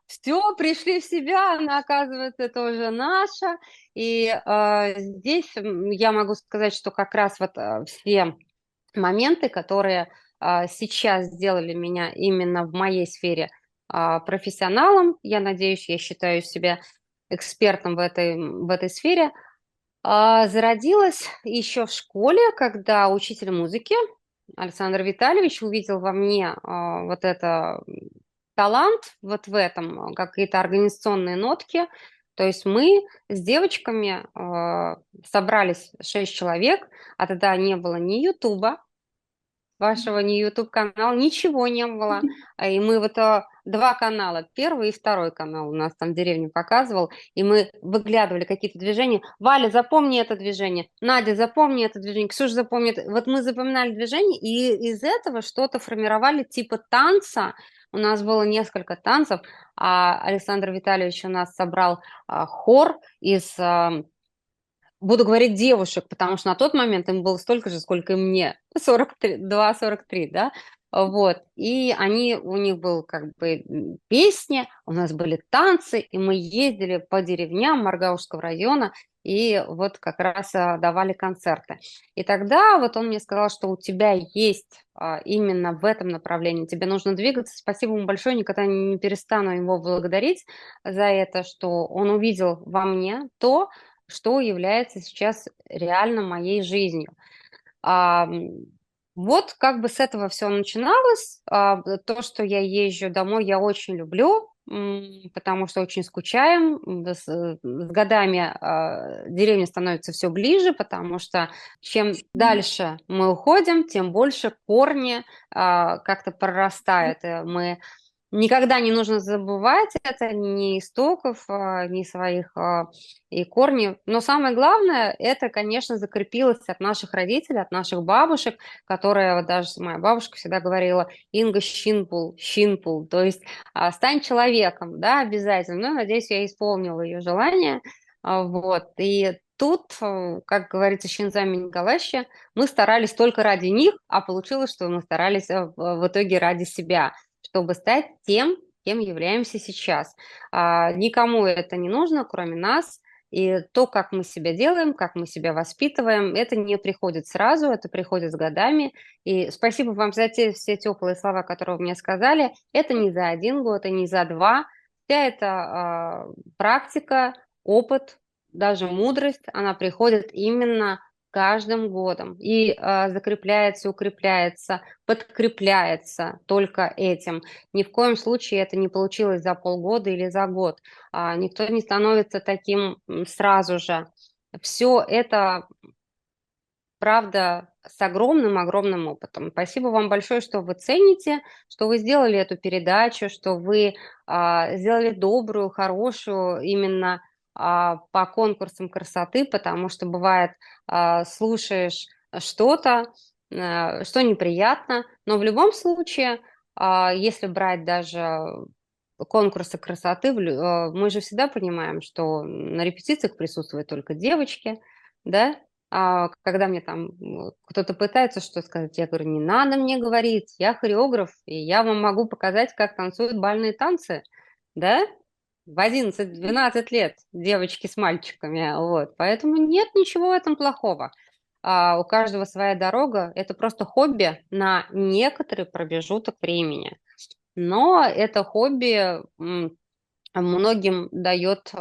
все, пришли в себя, она, оказывается, это уже наша. И здесь я могу сказать, что как раз вот все моменты, которые сейчас сделали меня именно в моей сфере профессионалом, я надеюсь, я считаю себя экспертом в этой сфере, зародилась еще в школе, когда учитель музыки Александр Витальевич увидел во мне вот это талант, вот в этом какие-то организационные нотки. То есть мы с девочками собрались 6 человек, а тогда не было ни Ютуба, вашего ни YouTube-канала, ничего не было. И мы вот 2 канала, первый и второй канал у нас там в деревне показывал, и мы выглядывали какие-то движения. Валя, запомни это движение. Надя, запомни это движение. Ксюша, запомни это. Вот мы запоминали движение, и из этого что-то формировали типа танца. У нас было несколько танцев, а Александр Витальевич у нас собрал хор из... Буду говорить девушек, потому что на тот момент им было столько же, сколько и мне, 42-43, да, вот, и у них был как бы песни, у нас были танцы, и мы ездили по деревням Маргаушского района, и вот как раз давали концерты. И тогда вот он мне сказал, что у тебя есть именно в этом направлении, тебе нужно двигаться. Спасибо ему большое, никогда не перестану его благодарить за это, что он увидел во мне то, что является сейчас реально моей жизнью. Вот как бы с этого все начиналось. То, что я езжу домой, я очень люблю, потому что очень скучаем. С годами деревня становится все ближе, потому что чем дальше мы уходим, тем больше корни как-то прорастают. Никогда не нужно забывать это, ни истоков, ни своих и корней. Но самое главное, это, конечно, закрепилось от наших родителей, от наших бабушек, которые, вот даже моя бабушка всегда говорила, Инга щинпул, щинпул, то есть стань человеком, да, обязательно. Ну, надеюсь, я исполнила ее желание. Вот. И тут, как говорится, щензами Николаевича, мы старались только ради них, а получилось, что мы старались в итоге ради себя, чтобы стать тем, кем являемся сейчас. Никому это не нужно, кроме нас. И то, как мы себя делаем, как мы себя воспитываем, это не приходит сразу, это приходит с годами. И спасибо вам за все теплые слова, которые вы мне сказали. Это не за 1 год, и не за 2. Вся эта практика, опыт, даже мудрость, она приходит именно каждым годом и закрепляется, укрепляется, подкрепляется только этим. Ни в коем случае это не получилось за полгода или за год. Никто не становится таким сразу же. Все это правда, с огромным-огромным опытом. Спасибо вам большое, что вы цените, что вы сделали эту передачу, что вы сделали добрую, хорошую именно по конкурсам красоты, потому что бывает, слушаешь что-то, что неприятно, но в любом случае, если брать даже конкурсы красоты, мы же всегда понимаем, что на репетициях присутствуют только девочки, да, когда мне там кто-то пытается что сказать, я говорю, не надо мне говорить, я хореограф, и я вам могу показать, как танцуют бальные танцы, да, в 11-12 лет девочки с мальчиками, вот, поэтому нет ничего в этом плохого. У каждого своя дорога, это просто хобби на некоторый промежуток времени, но это хобби многим дает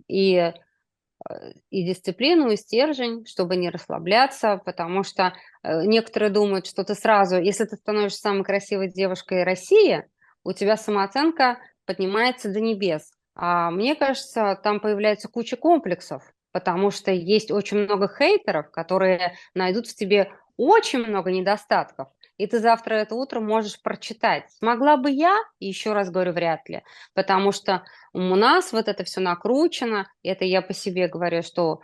и дисциплину, и стержень, чтобы не расслабляться, потому что некоторые думают, что ты сразу, если ты становишься самой красивой девушкой России, у тебя самооценка поднимается до небес. А мне кажется, там появляется куча комплексов, потому что есть очень много хейтеров, которые найдут в тебе очень много недостатков, и ты завтра это утро можешь прочитать. Смогла бы я? Еще раз говорю, вряд ли, потому что у нас вот это все накручено, это я по себе говорю, что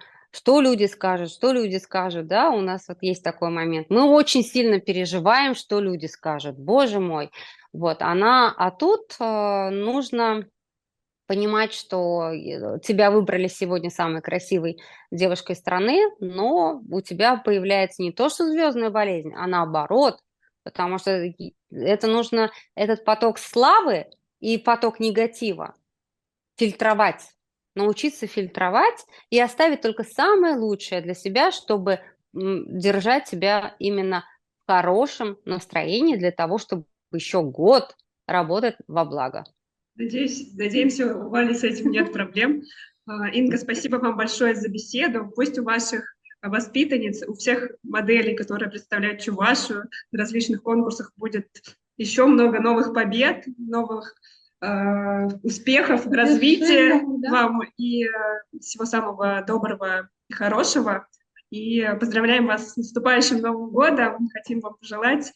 люди скажут, да, у нас вот есть такой момент. Мы очень сильно переживаем, что люди скажут, боже мой. Вот, а тут нужно понимать, что тебя выбрали сегодня самой красивой девушкой страны, но у тебя появляется не то, что звездная болезнь, а наоборот, потому что это нужно, этот поток славы и поток негатива фильтровать, научиться фильтровать и оставить только самое лучшее для себя, чтобы держать себя именно в хорошем настроении для того, чтобы еще год работать во благо. Надеемся, у Вали с этим нет проблем. Инга, спасибо вам большое за беседу. Пусть у ваших воспитанниц, у всех моделей, которые представляют Чувашию на различных конкурсах, будет еще много новых побед, новых успехов, развития вам и всего самого доброго и хорошего. И поздравляем вас с наступающим Новым годом. Хотим вам пожелать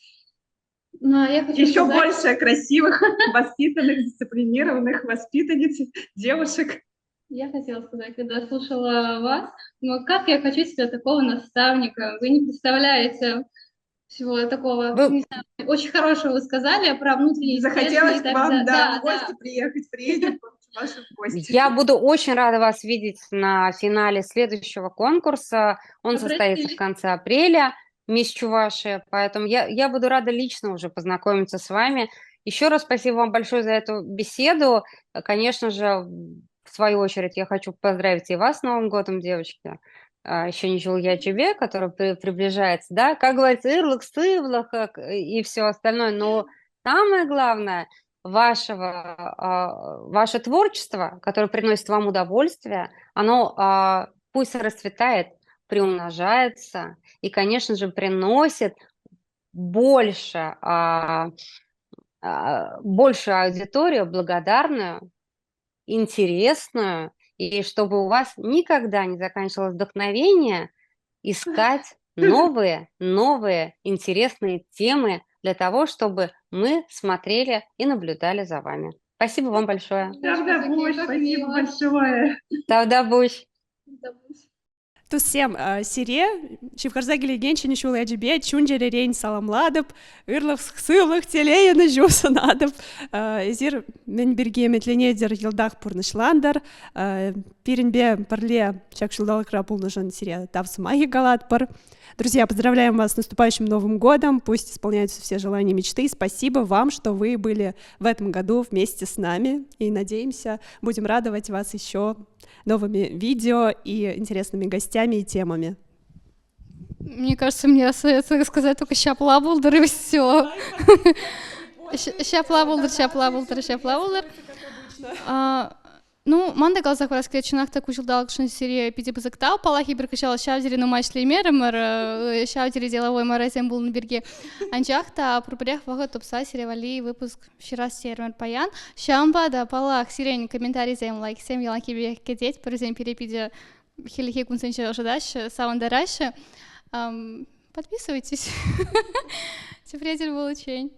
еще больше красивых, воспитанных, дисциплинированных воспитанниц, девушек. Я хотела сказать, когда слушала вас, ну как я хочу себе такого наставника. Вы не представляете всего такого, не знаю, очень хорошего вы сказали про внутренние захотелось к вам, в гости приехать, приедем в ваши гости. Я буду очень рада вас видеть на финале следующего конкурса. Он состоится в конце апреля, Мисс Чувашия, поэтому я буду рада лично уже познакомиться с вами. Еще раз спасибо вам большое за эту беседу. Конечно же, в свою очередь, я хочу поздравить и вас с Новым годом, девочки. Еще не Julija Чебе, который приближается, да, как говорится, Ирлых, Сывлах и все остальное, но самое главное, ваше творчество, которое приносит вам удовольствие, оно пусть расцветает, приумножается и, конечно же, приносит большую аудиторию, благодарную, интересную, и чтобы у вас никогда не заканчивалось вдохновение искать новые, интересные темы для того, чтобы мы смотрели и наблюдали за вами. Спасибо вам большое. Спасибо большое. Тавдабуш. Туссем сире, шифхарзагили генчини шулай джибе, чунджере рейн саламладып, ырлых сылых телеяны жуса надып, зир мен бирге метленедер елдах пурнышландар, пиринбе парле чакшылдалыкра пулнышан сире тавсымаги галатпар. Друзья, поздравляем вас с наступающим Новым годом, пусть исполняются все желания и мечты. Спасибо вам, что вы были в этом году вместе с нами, и надеемся, будем радовать вас еще новыми видео и интересными гостями и темами. Мне кажется, мне остается сказать только «щаплабулдыр» и все. «Щаплабулдыр». Ну, мандай қалсақ бараске чынақта күшілдалықшын серия пиде бізіктау, палахи бір кішал шаудеріні майшлемер, шаудері деловой маразем болын берге. Анчақта пұрпырек вағыт топса серевали выпуск вчера сермер паян. Шамба да палах сирень комментарий займ лайксем, елан кебе кететь, përзем перепиде хелихе кунсенче ожидаш, сауындарашы. Подписывайтесь. Тефредер был учень.